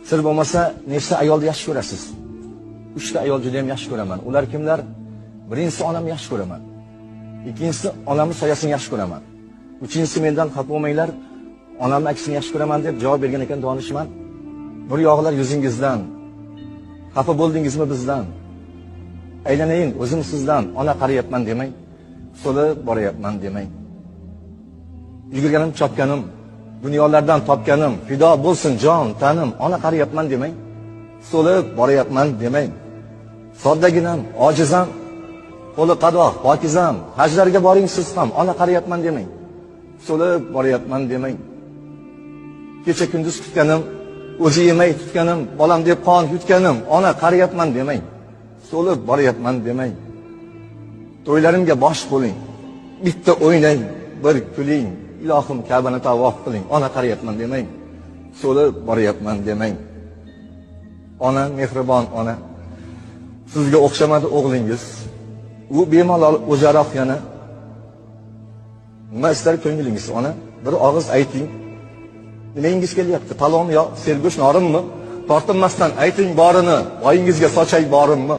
Siz bo'lmasa nechta ayolni yaxshi ko'rasiz? 3 ta ayol juda ham yaxshi ko'raman. Ular kimlar? Birinchisi onamni yaxshi ko'raman. Ikkinchisi onamning soyasini yaxshi ko'raman. Uchinchisi mendan xafa bo'lmanglar, onamning aksini yaxshi ko'raman deb javob bergan ekan donishmand. Bir yog'ilar yuzingizdan. Xafa bo'ldingizmi bizdan? Aylanayin o'zim sizdan, ona qarayapman demang. So'li boryapman demang. Yugurganim, chopganim, dunyolardan topganim, fido bo'lsin jon, tanim, ona qarayapman demang. So'li boryapman demang. Soddaginam, ojizam, qo'li qadoq, pokizam, hajlarga boring siz ham, ona qarayapman demang. So'li boryapman demang. Kecha kunduz kutganim, o'zi yemay tutganim, bolam deb qon yutganim, ona qarayapman demang. So'lib boryapman demang. To'ylarimga bosh qo'ling. Bitta o'ynang, bir kuling. Ilohim Ka'bani tavof qiling. Ona qarayapman demang. So'lib boryapman demang. Ona mehribon ona. Sizga o'xshamadi o'g'lingiz. U bemalol o'jaroq yana. Nima istar ko'nglingiz ona? Bir og'iz ayting. Nimangiz kelyapti? Palon yo sergo'sh norinmi? Tortinmasdan ayting borini. Boyingizga sochay borimmi?